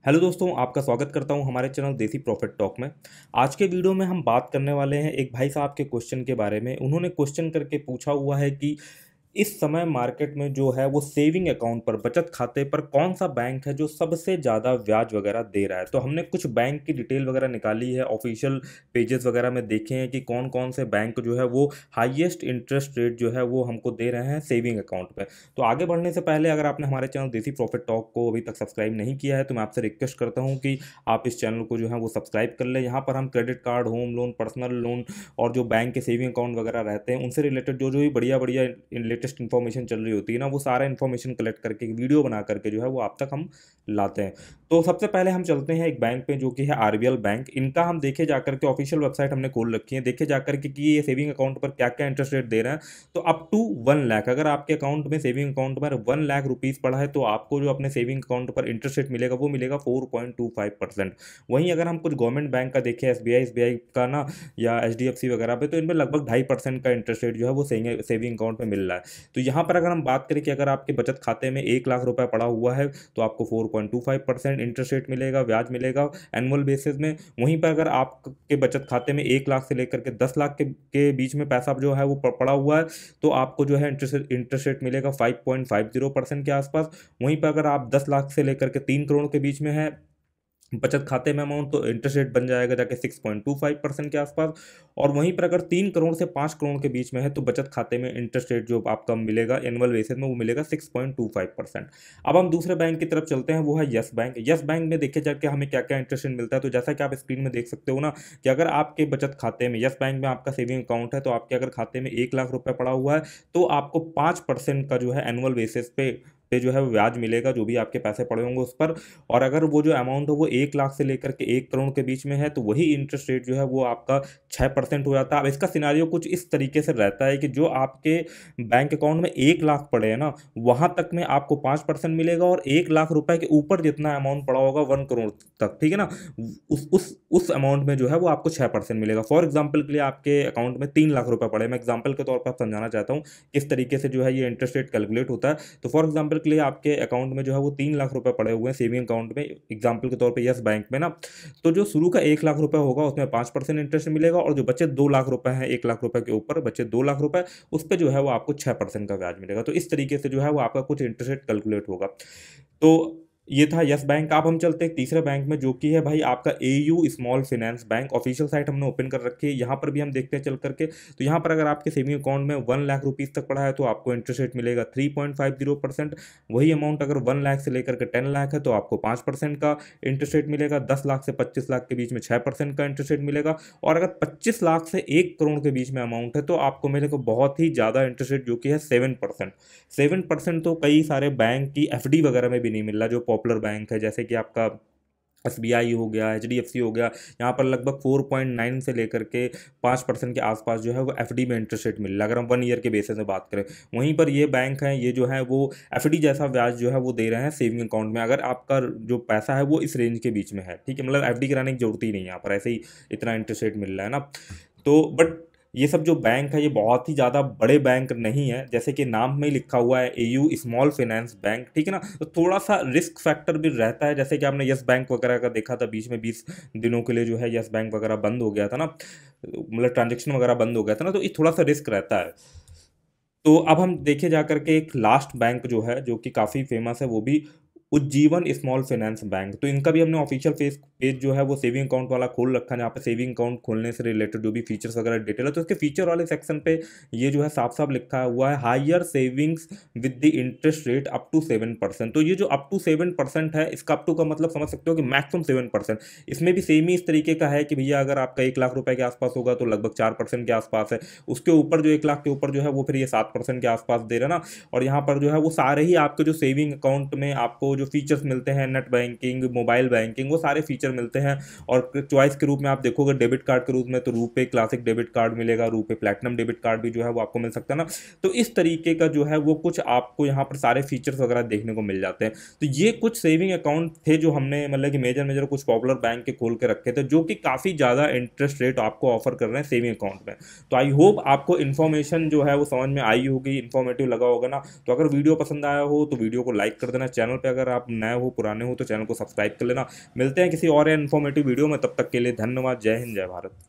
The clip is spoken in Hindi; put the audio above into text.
हेलो दोस्तों, आपका स्वागत करता हूं हमारे चैनल देसी प्रॉफिट टॉक में। आज के वीडियो में हम बात करने वाले हैं एक भाई साहब के क्वेश्चन के बारे में। उन्होंने क्वेश्चन करके पूछा हुआ है कि इस समय मार्केट में जो है वो सेविंग अकाउंट पर, बचत खाते पर कौन सा बैंक है जो सबसे ज़्यादा ब्याज वगैरह दे रहा है। तो हमने कुछ बैंक की डिटेल वगैरह निकाली है, ऑफिशियल पेजेस वगैरह में देखे हैं कि कौन कौन से बैंक जो है वो हाईएस्ट इंटरेस्ट रेट जो है वो हमको दे रहे हैं सेविंग अकाउंट पे। तो आगे बढ़ने से पहले अगर आपने हमारे चैनल देसी प्रॉफिट टॉक को अभी तक सब्सक्राइब नहीं किया है तो मैं आपसे रिक्वेस्ट करता हूँ कि आप इस चैनल को जो है वो सब्सक्राइब कर लें। यहाँ पर हम credit card, home loan, personal loan और जो बैंक के सेविंग अकाउंट वगैरह रहते हैं उनसे रिलेटेड जो जो भी बढ़िया बढ़िया लेटेस्ट इन्फॉर्मेशन चल रही होती है ना, वो सारा इन्फॉर्मेशन कलेक्ट करके एक वीडियो बना करके जो है वो आप तक हम लाते हैं। तो सबसे पहले हम चलते हैं एक बैंक पे जो कि है आरबीएल बैंक। इनका हम देखे जाकर के ऑफिशियल वेबसाइट हमने खोल रखी है, देखे जाकर के कि ये सेविंग अकाउंट पर क्या क्या इंटरेस्ट रेट दे रहे हैं। तो अप टू 1 लाख, अगर आपके अकाउंट में सेविंग अकाउंट पर 1 लाख रुपीज़ पड़ा है तो आपको जो अपने सेविंग अकाउंट पर इंटरेस्ट रेट मिलेगा वो मिलेगा 4.25%। वहीं अगर हम कुछ गवर्नमेंट बैंक का देखें, एसबीआई का ना, या एचडीएफसी वगैरह पे, तो इनमें लगभग 2.5% का इंटरेस्ट रेट जो है वो सेविंग अकाउंट में मिल रहा है। तो यहाँ पर अगर हम बात करें कि अगर आपके बचत खाते में 1 लाख रुपए पड़ा हुआ है तो आपको 4.25% इंटरेस्ट रेट मिलेगा, ब्याज मिलेगा एनुअल बेसिस में। वहीं पर अगर आपके बचत खाते में 1 लाख से लेकर के 10 लाख के बीच में पैसा जो है वो पड़ा हुआ है तो आपको जो है इंटरेस्ट रेट मिलेगा 5.50% के आसपास। वहीं पर अगर आप 10 लाख से लेकर के 3 करोड़ के बीच में है बचत खाते में अमाउंट, तो इंटरेस्ट रेट बन जाएगा जाके 6.25% के आसपास। और वहीं पर अगर 3 करोड़ से 5 करोड़ के बीच में है तो बचत खाते में इंटरेस्ट रेट जो आपका मिलेगा एनुअल बेसिस में वो मिलेगा 6.25%। अब हम दूसरे बैंक की तरफ चलते हैं, वो है यस बैंक। यस बैंक में देखे जाके हमें क्या क्या इंटरेस्ट रेट मिलता है। तो जैसा कि आप स्क्रीन में देख सकते हो ना, कि अगर आपके बचत खाते में, यस बैंक में आपका सेविंग अकाउंट है, तो आपके अगर खाते में 1 लाख रुपए पड़ा हुआ है तो आपको 5% का जो है एनुअल बेसिस पे जो है वो ब्याज मिलेगा, जो भी आपके पैसे पड़े होंगे उस पर। और अगर वो जो अमाउंट हो वो 1 लाख से लेकर के 1 करोड़ के बीच में है तो वही इंटरेस्ट रेट जो है वो आपका 6% हो जाता है। अब इसका सिनारियो कुछ इस तरीके से रहता है कि जो आपके बैंक अकाउंट में 1 लाख पड़े हैं ना, वहाँ तक में आपको 5% मिलेगा, और 1 लाख रुपए के ऊपर जितना अमाउंट पड़ा होगा 1 करोड़ तक, ठीक है ना, उस अमाउंट में जो है वो आपको 6% मिलेगा। फॉर एग्जाम्पल के लिए आपके अकाउंट में 3 लाख रुपए पड़े, मैं एग्जाम्पल के तौर पर समझाना चाहता हूँ किस तरीके से जो है ये इंटरेस्ट रेट कैलकुलेट होता है। तो फॉर एग्जाम्पल के लिए आपके अकाउंट में जो है वो 3 लाख रुपए पड़े हुए हैं सेविंग अकाउंट में, एग्जाम्पल के तौर पे यस बैंक में ना। तो जो शुरू का 1 लाख रुपए होगा उसमें 5% इंटरेस्ट मिलेगा, और जो बचे 2 लाख रुपए हैं 1 लाख रुपए के ऊपर बचे 2 लाख रुपए, उस पर जो है वो आपको 6% का ब्याज मिलेगा। तो इस तरीके से जो है वो आपका कुछ इंटरेस्ट रेट कैलकुलेट होगा। तो ये था यस बैंक। आप हम चलते हैं तीसरे बैंक में जो कि है भाई आपका AU small finance bank. Official site हमने ओपन कर रखी है, यहाँ पर भी हम देखते हैं चल करके। तो यहाँ पर अगर आपके सेविंग अकाउंट में 1 लाख रुपीज़ तक पड़ा है तो आपको इंटरेस्ट रेट मिलेगा 3.50%। वही अमाउंट अगर 1 लाख से लेकर के 10 लाख है तो आपको 5% का इंटरेस्ट रेट मिलेगा। 10 लाख से 25 लाख के बीच में 6% का इंटरेस्ट रेट मिलेगा, और अगर 25 लाख से 1 करोड़ के बीच में अमाउंट है तो आपको मिलेगा बहुत ही ज़्यादा इंटरेस्ट रेट जो कि है 7%। 7% तो कई सारे बैंक की एफडी वगैरह में भी नहीं मिल रहा, जो पॉपुलर बैंक है जैसे कि आपका एसबीआई हो गया, एचडीएफसी हो गया। यहाँ पर लगभग 4.9 से लेकर के 5% के आसपास जो है वो एफडी में इंटरेस्ट रेट मिल रहा है, अगर हम 1 ईयर के बेसिस में बात करें। वहीं पर ये बैंक हैं, ये जो है वो एफडी जैसा ब्याज जो है वो दे रहे हैं सेविंग अकाउंट में, अगर आपका जो पैसा है वो इस रेंज के बीच में है, ठीक है। मतलब एफडी कराने की जरूरत ही नहीं है, यहाँ पर ऐसे ही इतना इंटरेस्ट रेट मिल रहा है ना। तो बट ये सब जो बैंक है ये बहुत ही ज़्यादा बड़े बैंक नहीं है, जैसे कि नाम में ही लिखा हुआ है एयू स्मॉल फाइनेंस बैंक, ठीक है ना। तो थोड़ा सा रिस्क फैक्टर भी रहता है, जैसे कि आपने यस बैंक वगैरह का देखा था, बीच में 20 दिनों के लिए जो है यस बैंक वगैरह बंद हो गया था ना, मतलब ट्रांजेक्शन वगैरह बंद हो गया था ना, तो ये थोड़ा सा रिस्क रहता है। तो अब हम देखे जा करके एक लास्ट बैंक जो है जो कि काफ़ी फेमस है, वो भी उज्जीवन स्मॉल फाइनेंस बैंक। तो इनका भी हमने ऑफिशियल पेज जो है वो सेविंग अकाउंट वाला खोल रखा है, जहाँ पे सेविंग अकाउंट खोलने से रिलेटेड जो भी फीचर्स वगैरह डिटेल है, तो उसके फीचर वाले सेक्शन पे ये जो है साफ साफ लिखा हुआ है higher savings with the interest rate up to 7%। तो ये जो अप टू 7% है, इसका अप टू का मतलब समझ सकते हो कि मैक्सिमम 7%। इसमें भी सेम ही इस तरीके का है कि भैया अगर आपका 1 लाख रुपए के आसपास होगा तो लगभग 4% के आसपास है, उसके ऊपर जो 1 लाख के ऊपर जो है वो फिर ये 7% के आसपास दे रहा ना। और यहाँ पर जो है वो सारे ही आपके जो सेविंग अकाउंट में आपको जो फीचर्स मिलते हैं, नेट बैंकिंग, मोबाइल बैंकिंग, वो सारे फीचर मिलते हैं। और चॉइस के रूप में आप देखोगे डेबिट कार्ड के रूप में तो रूपे क्लासिक डेबिट कार्ड मिलेगा, रूपे प्लैटिनम डेबिट कार्ड भी जो है वो आपको मिल सकता है ना। तो इस तरीके का जो है वो कुछ आपको यहाँ पर सारे फीचर्स वगैरह देखने को मिल जाते हैं। तो ये कुछ सेविंग अकाउंट थे जो हमने मतलब कि मेजर मेजर कुछ पॉपुलर बैंक के खोल के रखे थे, जो कि काफ़ी ज़्यादा इंटरेस्ट रेट आपको ऑफर कर रहे हैं सेविंग अकाउंट में। तो आई होप आपको इन्फॉर्मेशन जो है वो समझ में आई होगी, इन्फॉर्मेटिव लगा होगा ना। तो अगर वीडियो पसंद आया हो तो वीडियो को लाइक कर देना, चैनल पे अगर अगर आप नए हो पुराने हो तो चैनल को सब्सक्राइब कर लेना। मिलते हैं किसी और इन्फॉर्मेटिव वीडियो में, तब तक के लिए धन्यवाद। जय हिंद, जय भारत।